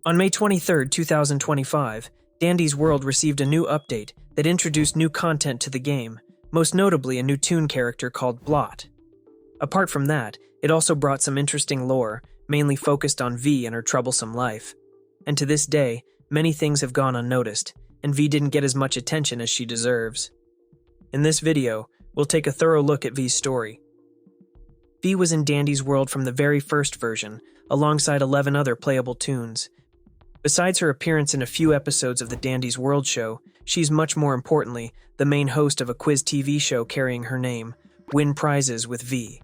On May 23, 2025, Dandy's World received a new update that introduced new content to the game, most notably a new Toon character called Blot. Apart from that, it also brought some interesting lore, mainly focused on V and her troublesome life. And to this day, many things have gone unnoticed, and V didn't get as much attention as she deserves. In this video, we'll take a thorough look at V's story. V was in Dandy's World from the very first version, alongside 11 other playable Toons. Besides her appearance in a few episodes of the Dandy's World show, she's much more importantly the main host of a quiz TV show carrying her name, Win Prizes with V.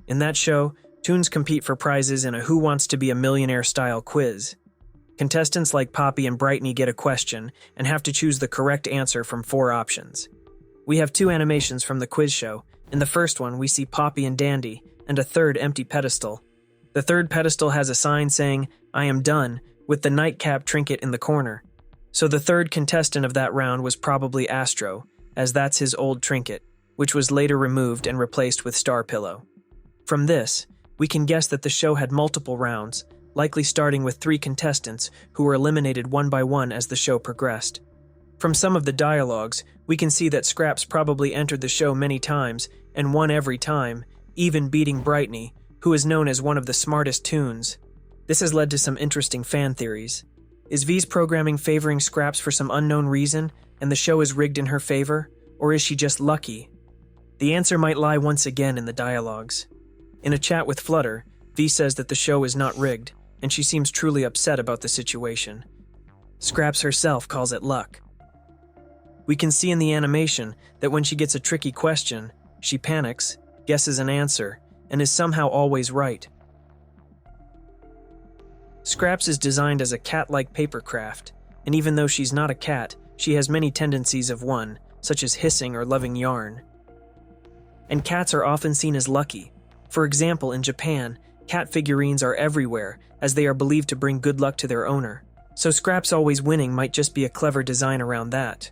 In that show, Toons compete for prizes in a Who Wants to Be a Millionaire style quiz. Contestants like Poppy and Brightney get a question and have to choose the correct answer from 4 options. We have 2 animations from the quiz show. In the first one, we see Poppy and Dandy, and a third empty pedestal. The third pedestal has a sign saying, "I am done," with the nightcap trinket in the corner. So the third contestant of that round was probably Astro, as that's his old trinket, which was later removed and replaced with Star Pillow. From this, we can guess that the show had multiple rounds, likely starting with 3 contestants who were eliminated one by one as the show progressed. From some of the dialogues, we can see that Scraps probably entered the show many times and won every time, even beating Brightney, who is known as one of the smartest Toons. This has led to some interesting fan theories. Is V's programming favoring Scraps for some unknown reason, and the show is rigged in her favor, or is she just lucky? The answer might lie once again in the dialogues. In a chat with Flutter, V says that the show is not rigged, and she seems truly upset about the situation. Scraps herself calls it luck. We can see in the animation that when she gets a tricky question, she panics, guesses an answer, and is somehow always right. Scraps is designed as a cat-like paper craft, and even though she's not a cat, she has many tendencies of one, such as hissing or loving yarn. And cats are often seen as lucky. For example, in Japan, cat figurines are everywhere, as they are believed to bring good luck to their owner. So Scraps always winning might just be a clever design around that.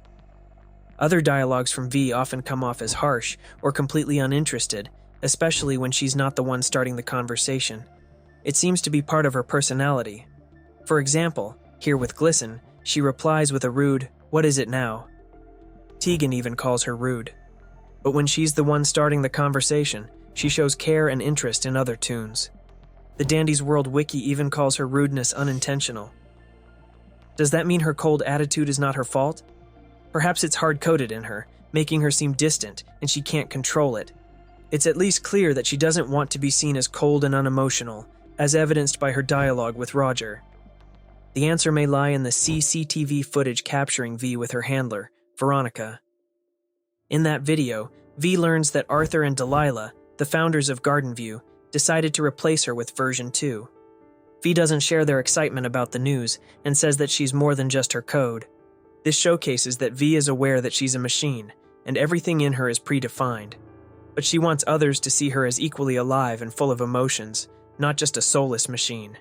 Other dialogues from V often come off as harsh or completely uninterested, especially when she's not the one starting the conversation. It seems to be part of her personality. For example, here with Glisten, she replies with a rude, "What is it now?" Tegan even calls her rude. But when she's the one starting the conversation, she shows care and interest in other Toons. The Dandy's World wiki even calls her rudeness unintentional. Does that mean her cold attitude is not her fault? Perhaps it's hard-coded in her, making her seem distant, and she can't control it. It's at least clear that she doesn't want to be seen as cold and unemotional, as evidenced by her dialogue with Roger. The answer may lie in the CCTV footage capturing V with her handler, Veronica. In that video, V learns that Arthur and Delilah, the founders of Gardenview, decided to replace her with version 2. V doesn't share their excitement about the news and says that she's more than just her code. This showcases that V is aware that she's a machine, and everything in her is predefined. But she wants others to see her as equally alive and full of emotions, not just a soulless machine.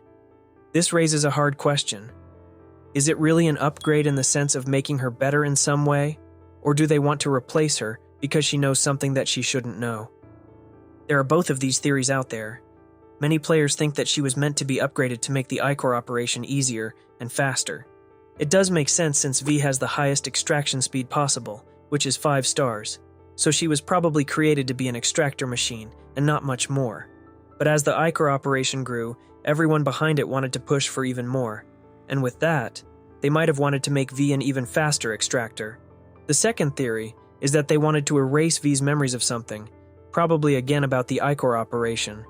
This raises a hard question. Is it really an upgrade in the sense of making her better in some way, or do they want to replace her because she knows something that she shouldn't know? There are both of these theories out there. Many players think that she was meant to be upgraded to make the iCore operation easier and faster. It does make sense since V has the highest extraction speed possible, which is 5 stars, so she was probably created to be an extractor machine and not much more. But as the iCore operation grew, everyone behind it wanted to push for even more, and with that, they might have wanted to make V an even faster extractor. The second theory is that they wanted to erase V's memories of something, probably again about the iCore operation.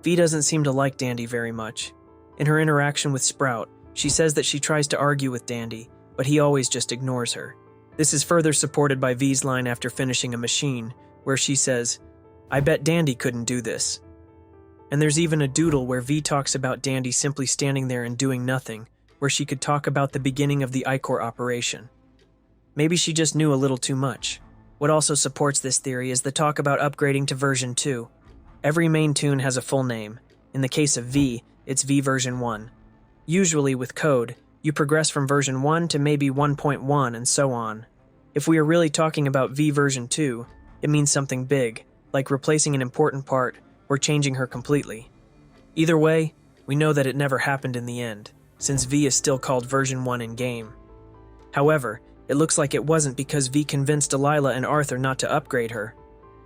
V doesn't seem to like Dandy very much. In her interaction with Sprout, she says that she tries to argue with Dandy, but he always just ignores her. This is further supported by V's line after finishing a machine, where she says, "I bet Dandy couldn't do this." And there's even a doodle where V talks about Dandy simply standing there and doing nothing, where she could talk about the beginning of the iCore operation. Maybe she just knew a little too much. What also supports this theory is the talk about upgrading to version 2. Every main Toon has a full name. In the case of V, it's V version 1. Usually with code, you progress from version 1 to maybe 1.1 and so on. If we are really talking about V version 2, it means something big, like replacing an important part or changing her completely. Either way, we know that it never happened in the end. since V is still called version 1 in-game. However, it looks like it wasn't because V convinced Delilah and Arthur not to upgrade her.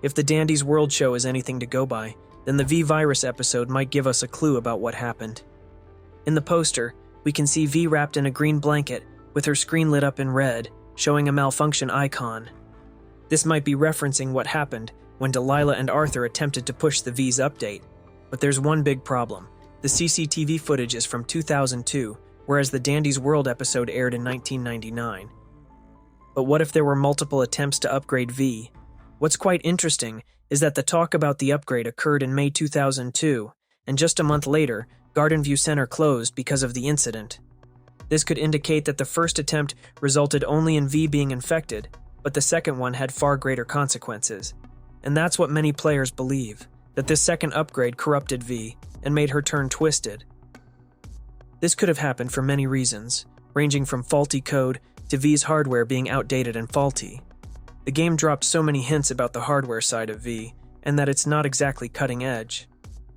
If the Dandy's World show is anything to go by, then the V virus episode might give us a clue about what happened. In the poster, we can see V wrapped in a green blanket with her screen lit up in red, showing a malfunction icon. This might be referencing what happened when Delilah and Arthur attempted to push the V's update. But there's one big problem. The CCTV footage is from 2002, whereas the Dandy's World episode aired in 1999. But what if there were multiple attempts to upgrade V? What's quite interesting is that the talk about the upgrade occurred in May 2002, and just a month later, Garden View Center closed because of the incident. This could indicate that the first attempt resulted only in V being infected, but the second one had far greater consequences. And that's what many players believe, that this second upgrade corrupted V and made her turn twisted. This could have happened for many reasons, ranging from faulty code to V's hardware being outdated and faulty. The game dropped so many hints about the hardware side of V, and that it's not exactly cutting edge.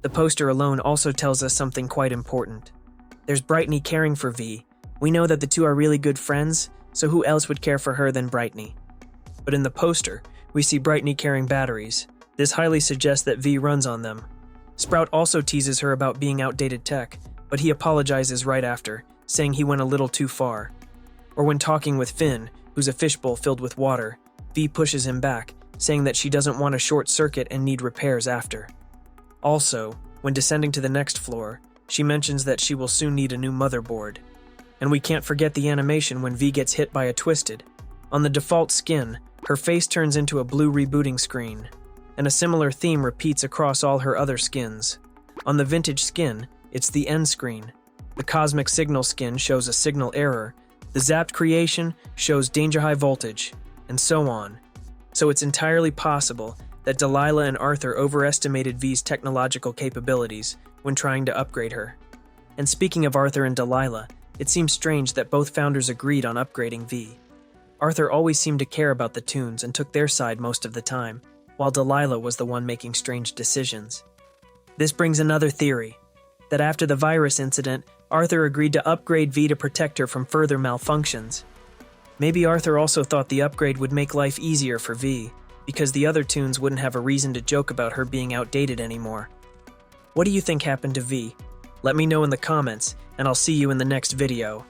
The poster alone also tells us something quite important. There's Brittany caring for V. We know that the two are really good friends, so who else would care for her than Brittany? But in the poster, we see Brittany carrying batteries. This highly suggests that V runs on them. Sprout also teases her about being outdated tech, but he apologizes right after, saying he went a little too far. Or when talking with Finn, who's a fishbowl filled with water, V pushes him back, saying that she doesn't want a short circuit and need repairs after. Also, when descending to the next floor, she mentions that she will soon need a new motherboard. And we can't forget the animation when V gets hit by a twisted. On the default skin, her face turns into a blue rebooting screen, and a similar theme repeats across all her other skins. On the vintage skin, it's the end screen. The cosmic signal skin shows a signal error. The zapped creation shows danger high voltage, and so on. So it's entirely possible that Delilah and Arthur overestimated V's technological capabilities when trying to upgrade her. And speaking of Arthur and Delilah, it seems strange that both founders agreed on upgrading V. Arthur always seemed to care about the Toons and took their side most of the time, while Delilah was the one making strange decisions. This brings another theory, that after the virus incident, Arthur agreed to upgrade V to protect her from further malfunctions. Maybe Arthur also thought the upgrade would make life easier for V, because the other Toons wouldn't have a reason to joke about her being outdated anymore. What do you think happened to V? Let me know in the comments, and I'll see you in the next video.